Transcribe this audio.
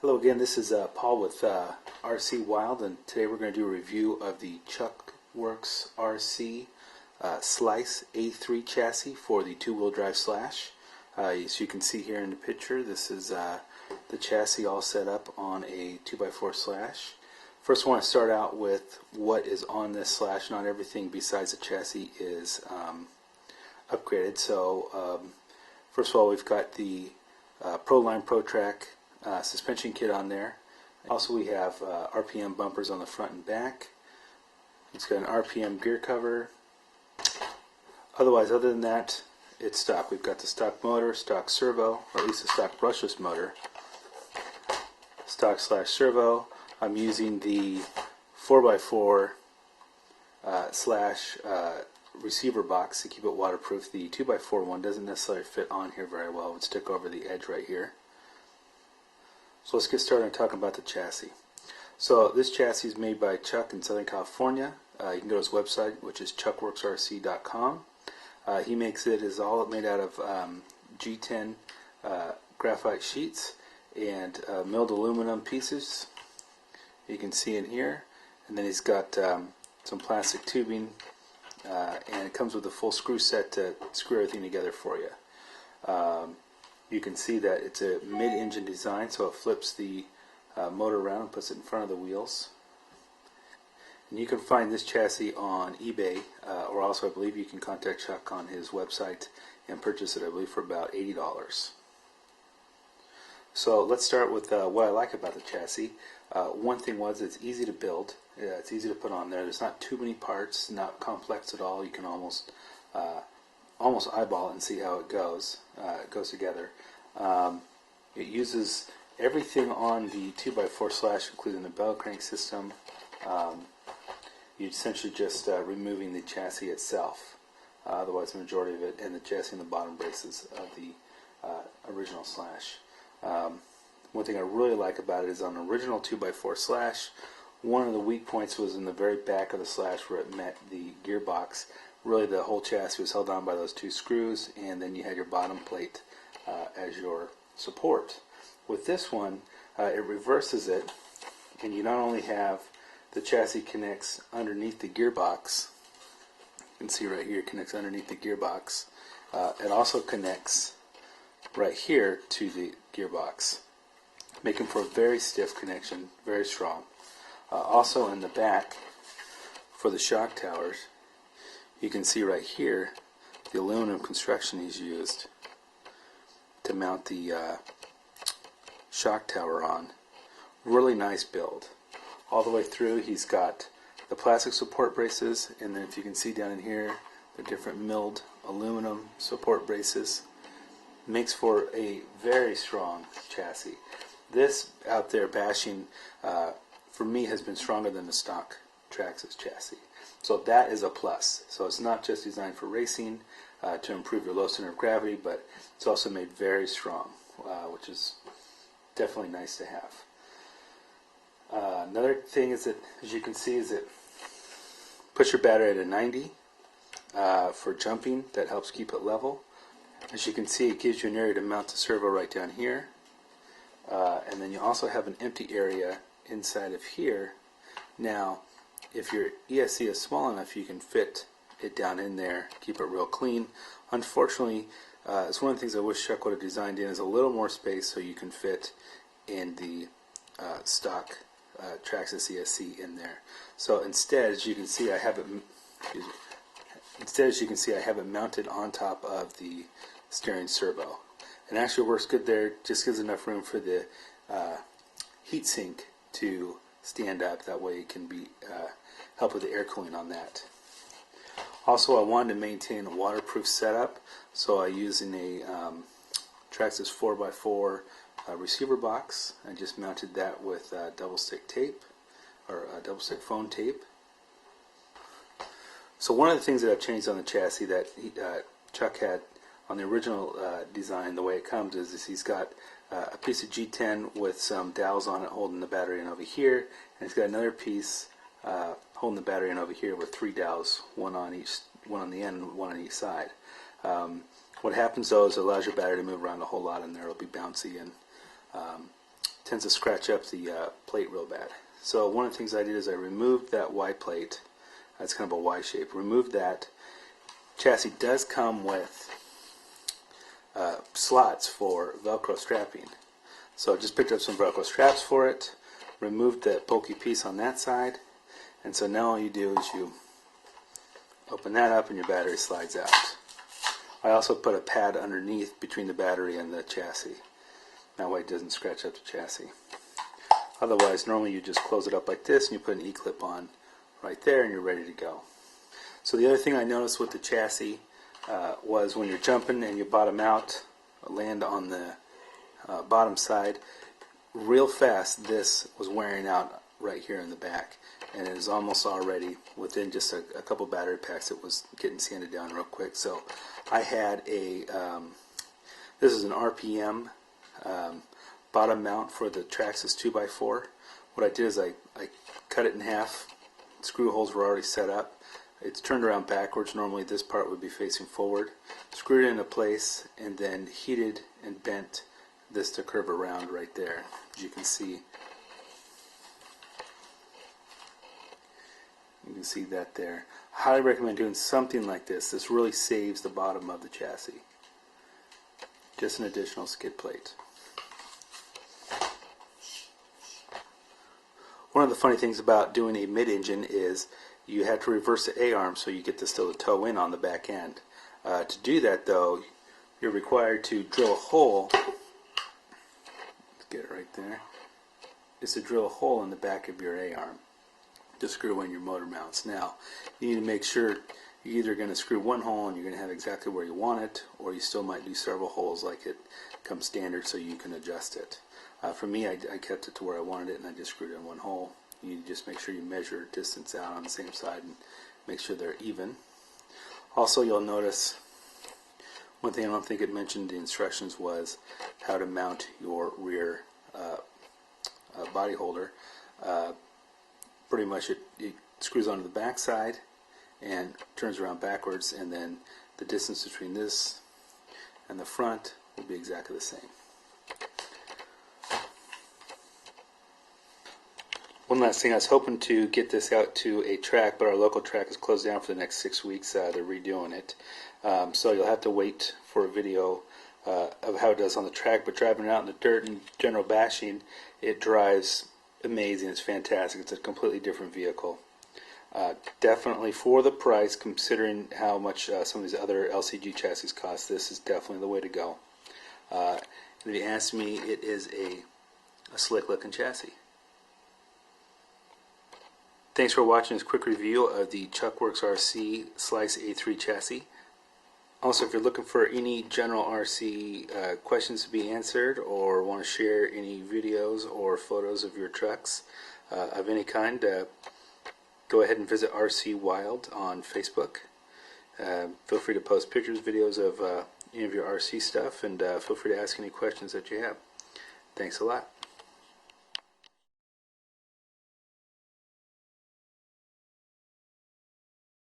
Hello again, this is Paul with RC Wild, and today we're going to do a review of the Chuckworks RC Slice A3 chassis for the two-wheel drive Slash. As you can see here in the picture, this is the chassis all set up on a 2x4 Slash. First I want to start out with what is on this Slash. Not everything besides the chassis is upgraded. So first of all, we've got the ProLine ProTrack suspension kit on there. Also we have RPM bumpers on the front and back. It's got an RPM gear cover. Otherwise, other than that, it's stock. We've got the stock motor, stock servo, or at least the stock brushless motor, stock slash servo. I'm using the 4x4 slash receiver box to keep it waterproof. The 2x4 one doesn't necessarily fit on here very well. It would stick over the edge right here. So let's get started and talk about the chassis. So this chassis is made by Chuck in Southern California. You can go to his website, which is chuckworksrc.com. He makes it is all made out of G10 graphite sheets and milled aluminum pieces. You can see in here, and then he's got some plastic tubing, and it comes with a full screw set to screw everything together for you. You can see that it's a mid-engine design, so it flips the motor around and puts it in front of the wheels. And you can find this chassis on eBay, or also I believe you can contact Chuck on his website and purchase it, I believe, for about $80. So let's start with what I like about the chassis. One thing was it's easy to build. It's easy to put on there. There's not too many parts, not complex at all. You can almost eyeball it and see how it goes. It goes together. It uses everything on the 2x4 Slash, including the bell crank system. You're essentially just removing the chassis itself. Otherwise, the majority of it, and the chassis and the bottom braces of the original Slash. One thing I really like about it is on the original 2x4 Slash, one of the weak points was in the very back of the Slash where it met the gearbox. Really, the whole chassis was held on by those two screws, and then you had your bottom plate as your support. With this one, it reverses it, and you not only have the chassis connects underneath the gearbox. You can see right here it connects underneath the gearbox. It also connects right here to the gearbox, making for a very stiff connection, very strong. Also in the back, for the shock towers, you can see right here the aluminum construction he's used to mount the shock tower on. Really nice build. All the way through he's got the plastic support braces, and then if you can see down in here the different milled aluminum support braces. Makes for a very strong chassis. This out there bashing for me has been stronger than the stock traxxas chassis. So that is a plus. So it's not just designed for racing to improve your low center of gravity, but it's also made very strong, which is definitely nice to have. Another thing is that, as you can see, is it puts your battery at a 90 for jumping. That helps keep it level. As you can see, it gives you an area to mount the servo right down here, and then you also have an empty area inside of here. Now, if your ESC is small enough, you can fit it down in there, keep it real clean. Unfortunately, it's one of the things I wish Chuck would have designed in is a little more space so you can fit in the stock traxxas ESC in there. So instead, as you can see, I have it. Instead, as you can see, I have it mounted on top of the steering servo. It actually works good there. Just gives enough room for the heatsink to stand up. That way it can be help with the air cooling on that. Also, I wanted to maintain a waterproof setup, so I used a Traxxas 4x4 receiver box. I just mounted that with double stick tape, or double stick foam tape. So one of the things that I've changed on the chassis that Chuck had on the original design, the way it comes is he's got a piece of G10 with some dowels on it holding the battery in over here, and he's got another piece holding the battery in over here with three dowels, one on the end and one on each side. What happens though is it allows your battery to move around a whole lot in there. It'll be bouncy, and tends to scratch up the plate real bad. So one of the things I did is I removed that Y plate. That's kind of a Y shape. Removed that. Chassis does come with slots for Velcro strapping. So I just picked up some Velcro straps for it, removed that bulky piece on that side, and so now all you do is you open that up and your battery slides out. I also put a pad underneath between the battery and the chassis. That way it doesn't scratch up the chassis. Otherwise, normally you just close it up like this and you put an E-clip on right there and you're ready to go. So the other thing I noticed with the chassis was when you're jumping and you bottom out, land on the bottom side, real fast this was wearing out right here in the back, and it was almost already within just a couple battery packs it was getting sanded down real quick. So I had a this is an RPM bottom mount for the traxxas 2x4. What I did is I cut it in half. Screw holes were already set up. It's turned around backwards. Normally this part would be facing forward. Screwed it into place and then heated and bent this to curve around right there. As you can see, that there. Highly recommend doing something like this. This really saves the bottom of the chassis. Just an additional skid plate. One of the funny things about doing a mid-engine is you have to reverse the A-arm so you get this still to toe in on the back end. To do that though, you're required to drill a hole. Let's get it right there. Is to drill a hole in the back of your A-arm to screw in your motor mounts. Now, you need to make sure you're either going to screw one hole and you're going to have exactly where you want it, or you still might do several holes like it comes standard so you can adjust it. For me, I kept it to where I wanted it and I just screwed it in one hole. You just make sure you measure distance out on the same side and make sure they're even. Also, you'll notice one thing I don't think it mentioned in the instructions was how to mount your rear body holder. Pretty much it screws onto the back side and turns around backwards, and then the distance between this and the front will be exactly the same. One last thing, I was hoping to get this out to a track, but our local track is closed down for the next 6 weeks. They're redoing it. So you'll have to wait for a video of how it does on the track, but driving it out in the dirt and general bashing, it drives amazing. It's fantastic. It's a completely different vehicle. Definitely for the price, considering how much some of these other LCG chassis cost, this is definitely the way to go. And if you ask me, it is a slick looking chassis. Thanks for watching this quick review of the Chuckworks RC Slice A3 chassis. Also, if you're looking for any general RC questions to be answered, or want to share any videos or photos of your trucks of any kind, go ahead and visit RC Wild on Facebook. Feel free to post pictures, videos of any of your RC stuff, and feel free to ask any questions that you have. Thanks a lot.